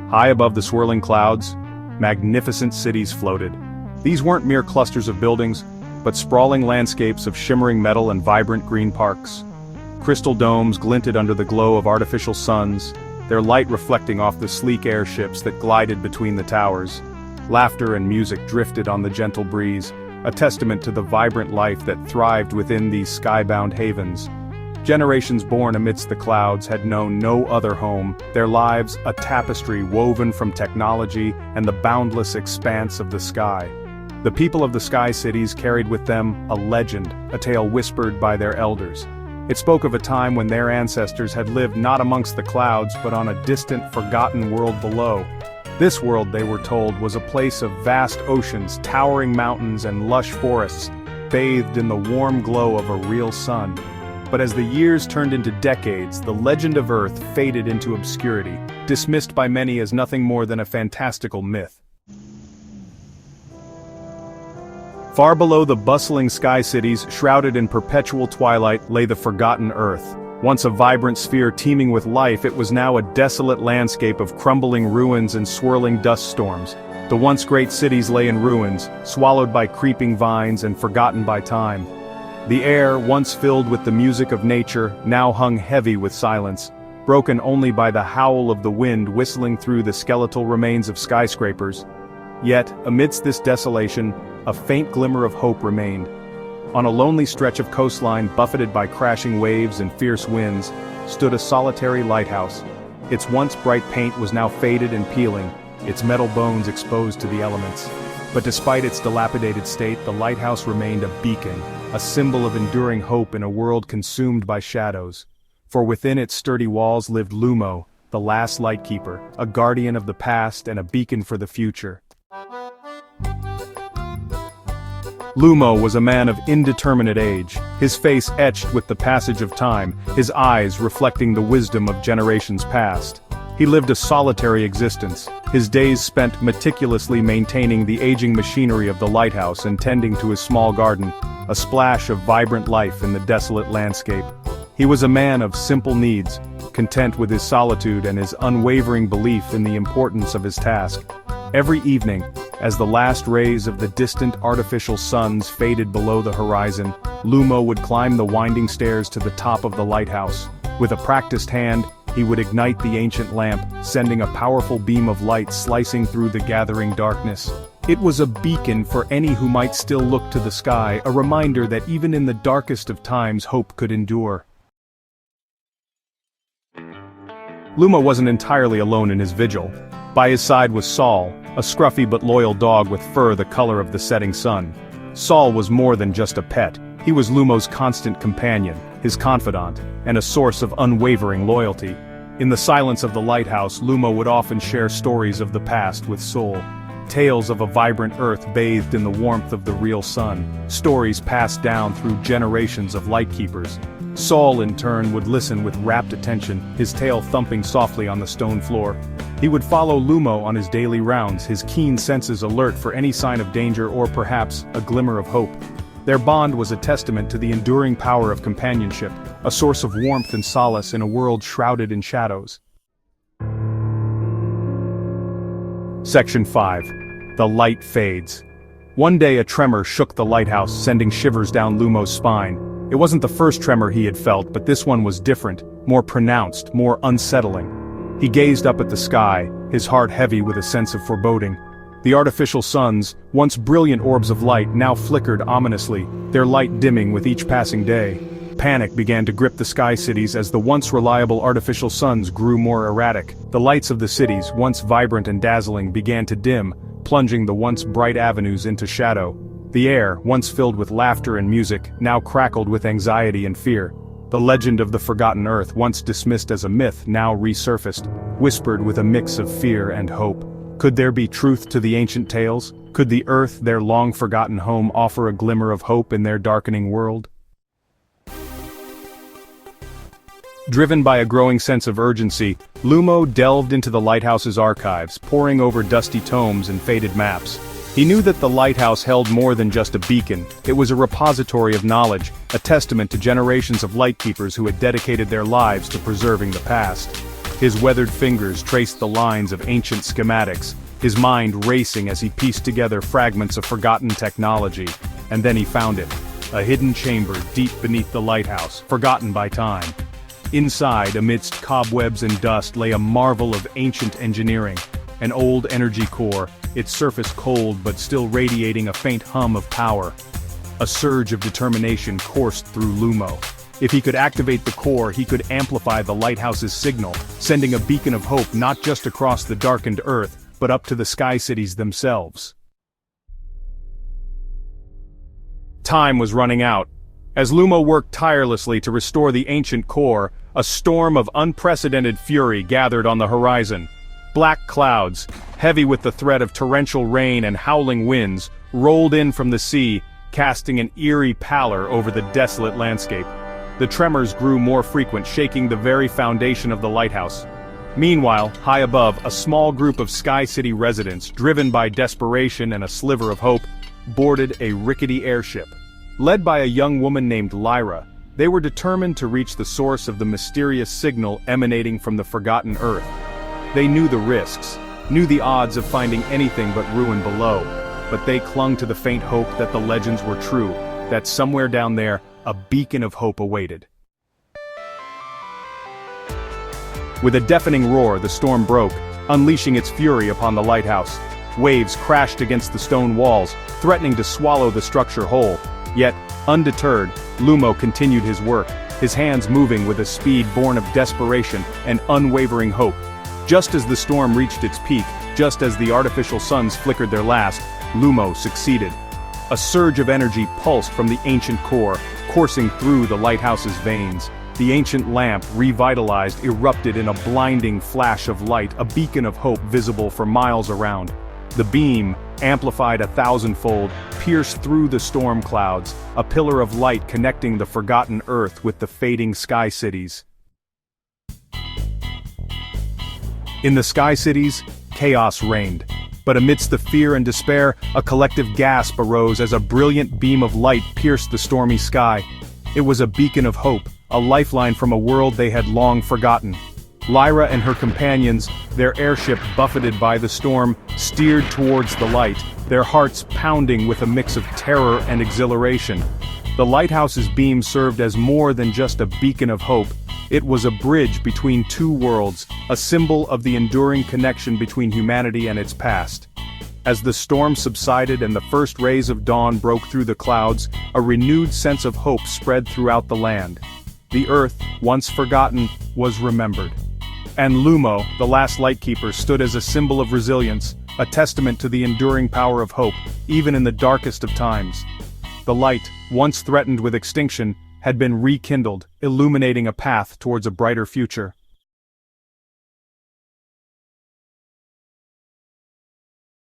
High above the swirling clouds, magnificent cities floated. These weren't mere clusters of buildings, but sprawling landscapes of shimmering metal and vibrant green parks. Crystal domes glinted under the glow of artificial suns, their light reflecting off the sleek airships that glided between the towers. Laughter and music drifted on the gentle breeze, a testament to the vibrant life that thrived within these skybound havens. Generations born amidst the clouds had known no other home, their lives a tapestry woven from technology and the boundless expanse of the sky. The people of the Sky Cities carried with them a legend, a tale whispered by their elders. It spoke of a time when their ancestors had lived not amongst the clouds but on a distant, forgotten world below. This world, they were told, was a place of vast oceans, towering mountains and lush forests, bathed in the warm glow of a real sun. But as the years turned into decades, the legend of Earth faded into obscurity, dismissed by many as nothing more than a fantastical myth. Far below the bustling Sky Cities, shrouded in perpetual twilight, lay the forgotten Earth. Once a vibrant sphere teeming with life, it was now a desolate landscape of crumbling ruins and swirling dust storms. The once great cities lay in ruins, swallowed by creeping vines and forgotten by time. The air, once filled with the music of nature, now hung heavy with silence, broken only by the howl of the wind whistling through the skeletal remains of skyscrapers. Yet, amidst this desolation, a faint glimmer of hope remained. On a lonely stretch of coastline buffeted by crashing waves and fierce winds, stood a solitary lighthouse. Its once bright paint was now faded and peeling, its metal bones exposed to the elements. But despite its dilapidated state, the lighthouse remained a beacon, a symbol of enduring hope in a world consumed by shadows. For within its sturdy walls lived Lumo, the Last Lightkeeper, a guardian of the past and a beacon for the future. Lumo was a man of indeterminate age, his face etched with the passage of time, his eyes reflecting the wisdom of generations past. He lived a solitary existence, his days spent meticulously maintaining the aging machinery of the lighthouse and tending to his small garden, a splash of vibrant life in the desolate landscape. He was a man of simple needs, content with his solitude and his unwavering belief in the importance of his task. Every evening, as the last rays of the distant artificial suns faded below the horizon, Lumo would climb the winding stairs to the top of the lighthouse. With a practiced hand, he would ignite the ancient lamp, sending a powerful beam of light slicing through the gathering darkness. It was a beacon for any who might still look to the sky, a reminder that even in the darkest of times hope could endure. Lumo wasn't entirely alone in his vigil. By his side was Sol, a scruffy but loyal dog with fur the color of the setting sun. Sol was more than just a pet, he was Lumo's constant companion, his confidant, and a source of unwavering loyalty. In the silence of the lighthouse, Lumo would often share stories of the past with Sol. Tales of a vibrant Earth bathed in the warmth of the real sun, stories passed down through generations of lightkeepers. Sol, in turn, would listen with rapt attention, his tail thumping softly on the stone floor. He would follow Lumo on his daily rounds, his keen senses alert for any sign of danger or perhaps a glimmer of hope. Their bond was a testament to the enduring power of companionship, a source of warmth and solace in a world shrouded in shadows. Section 5. The light fades. One day a tremor shook the lighthouse, sending shivers down Lumo's spine. It wasn't the first tremor he had felt, but this one was different, more pronounced, more unsettling. He gazed up at the sky, his heart heavy with a sense of foreboding. The artificial suns, once brilliant orbs of light, now flickered ominously, their light dimming with each passing day. Panic began to grip the Sky Cities as the once reliable artificial suns grew more erratic. The lights of the cities, once vibrant and dazzling, began to dim, plunging the once bright avenues into shadow. The air, once filled with laughter and music, now crackled with anxiety and fear. The legend of the forgotten Earth, once dismissed as a myth, now resurfaced, whispered with a mix of fear and hope. Could there be truth to the ancient tales? Could the Earth, their long-forgotten home, offer a glimmer of hope in their darkening world? Driven by a growing sense of urgency, Lumo delved into the lighthouse's archives, poring over dusty tomes and faded maps. He knew that the lighthouse held more than just a beacon. It was a repository of knowledge, a testament to generations of lightkeepers who had dedicated their lives to preserving the past. His weathered fingers traced the lines of ancient schematics, his mind racing as he pieced together fragments of forgotten technology. And then he found it. A hidden chamber deep beneath the lighthouse, forgotten by time. Inside, amidst cobwebs and dust, lay a marvel of ancient engineering. An old energy core, its surface cold but still radiating a faint hum of power. A surge of determination coursed through Lumo. If he could activate the core, he could amplify the lighthouse's signal, sending a beacon of hope not just across the darkened earth, but up to the sky cities themselves. Time was running out. As Lumo worked tirelessly to restore the ancient core, a storm of unprecedented fury gathered on the horizon. Black clouds, heavy with the threat of torrential rain and howling winds, rolled in from the sea, casting an eerie pallor over the desolate landscape. The tremors grew more frequent, shaking the very foundation of the lighthouse. Meanwhile, high above, a small group of Sky City residents, driven by desperation and a sliver of hope, boarded a rickety airship. Led by a young woman named Lyra, they were determined to reach the source of the mysterious signal emanating from the forgotten Earth. They knew the risks, knew the odds of finding anything but ruin below, but they clung to the faint hope that the legends were true, that somewhere down there, a beacon of hope awaited. With a deafening roar, the storm broke, unleashing its fury upon the lighthouse. Waves crashed against the stone walls, threatening to swallow the structure whole. Yet, undeterred, Lumo continued his work, his hands moving with a speed born of desperation and unwavering hope. Just as the storm reached its peak, just as the artificial suns flickered their last, Lumo succeeded. A surge of energy pulsed from the ancient core, coursing through the lighthouse's veins. The ancient lamp, revitalized, erupted in a blinding flash of light, a beacon of hope visible for miles around. The beam, amplified 1,000-fold, pierced through the storm clouds, a pillar of light connecting the forgotten Earth with the fading sky cities. In the sky cities, chaos reigned. But amidst the fear and despair, a collective gasp arose as a brilliant beam of light pierced the stormy sky. It was a beacon of hope, a lifeline from a world they had long forgotten. Lyra and her companions, their airship buffeted by the storm, steered towards the light, their hearts pounding with a mix of terror and exhilaration. The lighthouse's beam served as more than just a beacon of hope. It was a bridge between two worlds, a symbol of the enduring connection between humanity and its past. As the storm subsided and the first rays of dawn broke through the clouds, a renewed sense of hope spread throughout the land. The Earth, once forgotten, was remembered. And Lumo, the Last Lightkeeper, stood as a symbol of resilience, a testament to the enduring power of hope, even in the darkest of times. The light, once threatened with extinction, had been rekindled, illuminating a path towards a brighter future.